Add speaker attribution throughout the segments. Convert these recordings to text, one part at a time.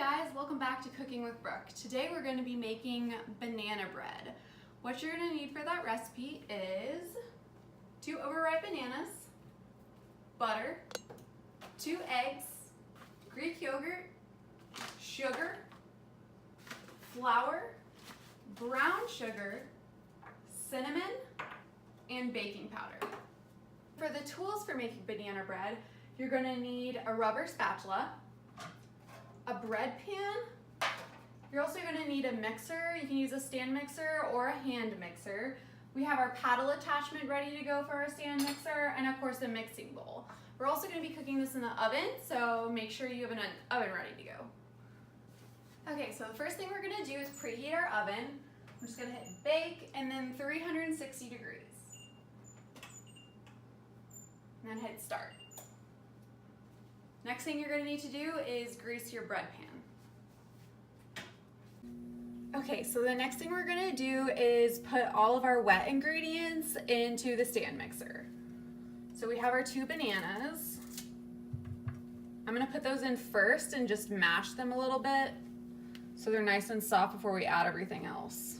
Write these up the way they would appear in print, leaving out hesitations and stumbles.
Speaker 1: guys, welcome back to Cooking with Brooke. Today we're going to be making banana bread. What you're going to need for that recipe is 2 overripe bananas, butter, 2 eggs, Greek yogurt, sugar, flour, brown sugar, cinnamon, and baking powder. For the tools for making banana bread, you're going to need a rubber spatula, a bread pan. You're also going to need a mixer. You can use a stand mixer or a hand mixer. We have our paddle attachment ready to go for our stand mixer, and of course a mixing bowl. We're also going to be cooking this in the oven, so make sure you have an oven ready to go. Okay, so the first thing we're going to do is preheat our oven. I'm just going to hit bake and then 360 degrees. And then hit start. Next thing you're going to need to do is grease your bread pan. Okay, so the next thing we're going to do is put all of our wet ingredients into the stand mixer. So we have our 2 bananas. I'm going to put those in first and just mash them a little bit so they're nice and soft before we add everything else.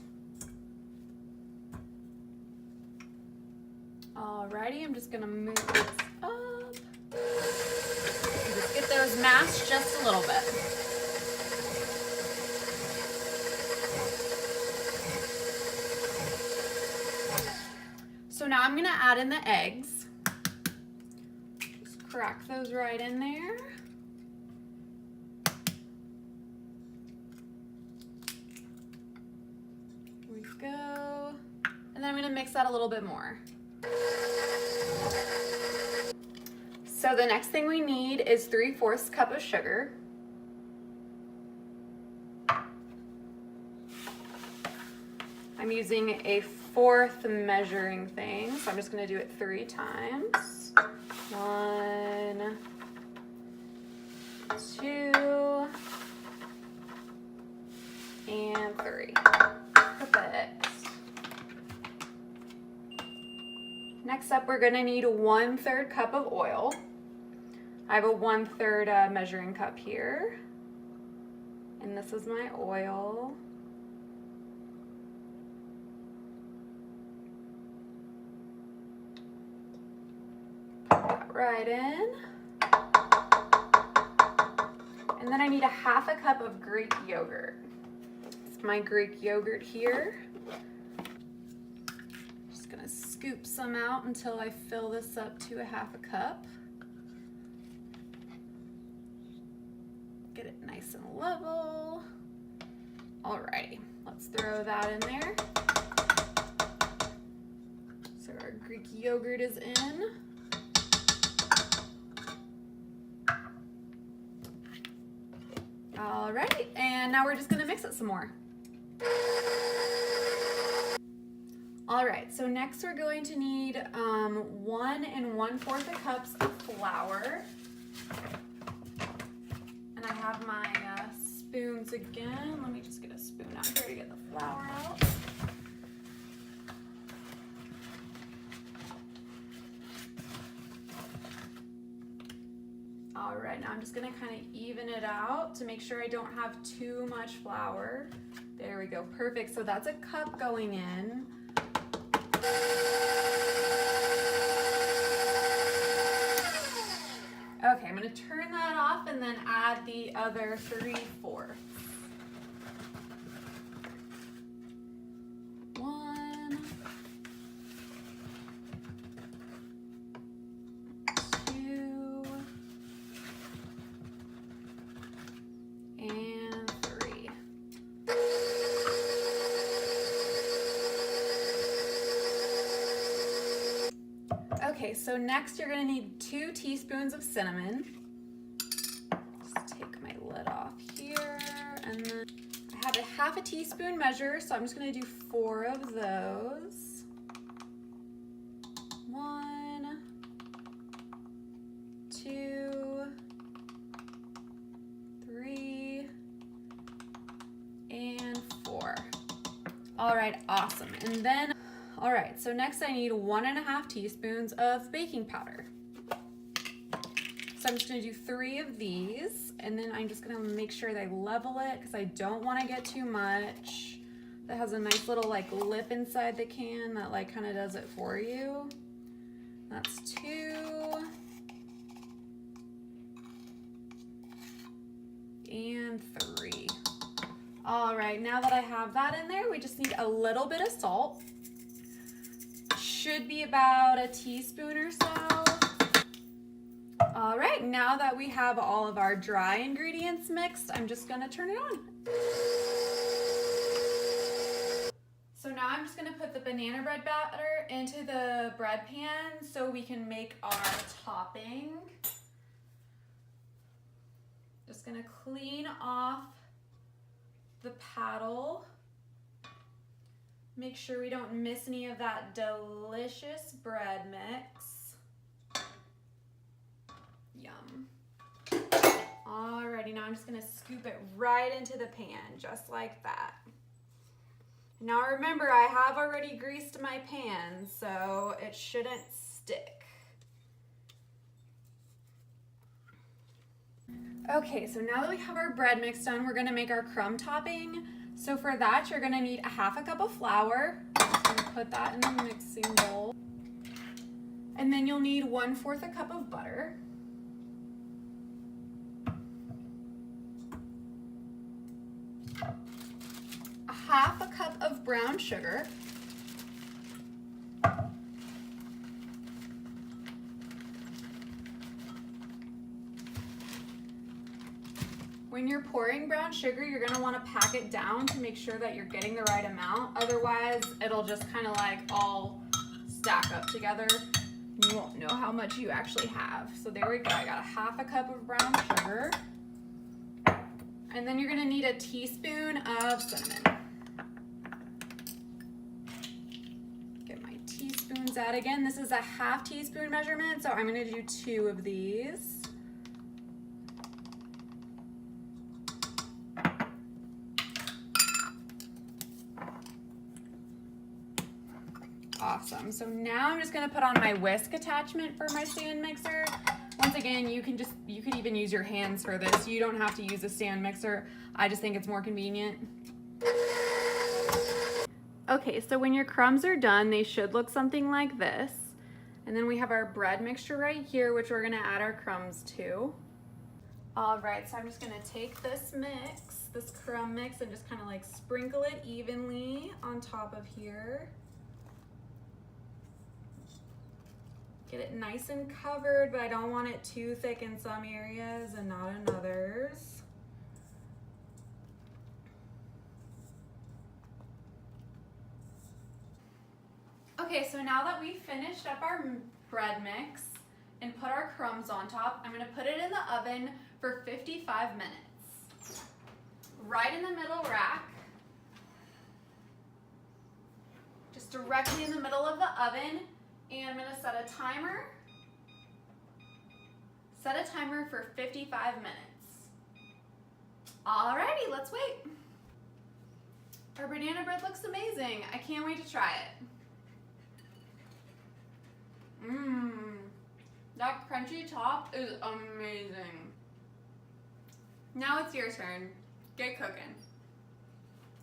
Speaker 1: Alrighty, I'm just going to move this up. Just get those mashed just a little bit. So now I'm going to add in the eggs. Just crack those right in there. Here we go. And then I'm going to mix that a little bit more. So the next thing we need is 3/4 cup of sugar. I'm using a 1/4 measuring thing, so I'm just going to do it 3 times. 1, 2, and 3. Perfect. Next up, we're going to need 1/3 cup of oil. I have a 1/3 measuring cup here, and this is my oil. Put that right in. And then I need a 1/2 cup of Greek yogurt. It's my Greek yogurt here. Just gonna scoop some out until I fill this up to a 1/2 cup. Get it nice and level. Alrighty, let's throw that in there. So our Greek yogurt is in. Alright, and now we're just gonna mix it some more. Alright, so next we're going to need 1 1/4 cups of flour. And I have my spoons again. Let me just get a spoon out here to get the flour out. All right, now I'm just gonna kind of even it out to make sure I don't have too much flour. There we go, perfect. So that's a cup going in. Okay, I'm going to turn that off and then add the other 3/4. 1, 2, and 3. Okay, so next you're going to need 2 teaspoons of cinnamon. Just take my lid off here, and then I have a 1/2 teaspoon measure, so I'm just going to do 4 of those. 1, 2, 3, and 4. All right, awesome. And then all right, so next I need 1 1/2 teaspoons of baking powder. So I'm just gonna do 3 of these, and then I'm just gonna make sure that I level it because I don't wanna get too much. That has a nice little like lip inside the can that like kind of does it for you. That's 2. And 3. All right, now that I have that in there, we just need a little bit of salt. Should be about a teaspoon or so. All right, now that we have all of our dry ingredients mixed, I'm just gonna turn it on. So now I'm just gonna put the banana bread batter into the bread pan so we can make our topping. Just gonna clean off the paddle. Make sure we don't miss any of that delicious bread mix. Yum. Alrighty, now I'm just gonna scoop it right into the pan, just like that. Now remember, I have already greased my pan, so it shouldn't stick. Okay, so now that we have our bread mix done, we're gonna make our crumb topping. So for that, you're gonna need a 1/2 cup of flour. I'm just gonna put that in the mixing bowl. And then you'll need 1/4 cup of butter. A 1/2 cup of brown sugar. When you're pouring brown sugar, you're gonna wanna pack it down to make sure that you're getting the right amount. Otherwise, it'll just kind of like all stack up together. You won't know how much you actually have. So there we go, I got a 1/2 cup of brown sugar. And then you're gonna need a teaspoon of cinnamon. Get my teaspoons out again. This is a 1/2 teaspoon measurement, so I'm gonna do 2 of these. Awesome. So now I'm just gonna put on my whisk attachment for my stand mixer. Once again, you could even use your hands for this. You don't have to use a stand mixer. I just think it's more convenient. Okay, so when your crumbs are done, they should look something like this. And then we have our bread mixture right here, which we're gonna add our crumbs to. All right, so I'm just gonna take this mix, this crumb mix, and just kind of like sprinkle it evenly on top of here. Get it nice and covered, but I don't want it too thick in some areas and not in others. Okay, so now that we've finished up our bread mix and put our crumbs on top, I'm gonna put it in the oven for 55 minutes. Right in the middle rack. Just directly in the middle of the oven. And I'm gonna set a timer. Set a timer for 55 minutes. Alrighty, let's wait. Our banana bread looks amazing. I can't wait to try it. That crunchy top is amazing. Now it's your turn. Get cooking.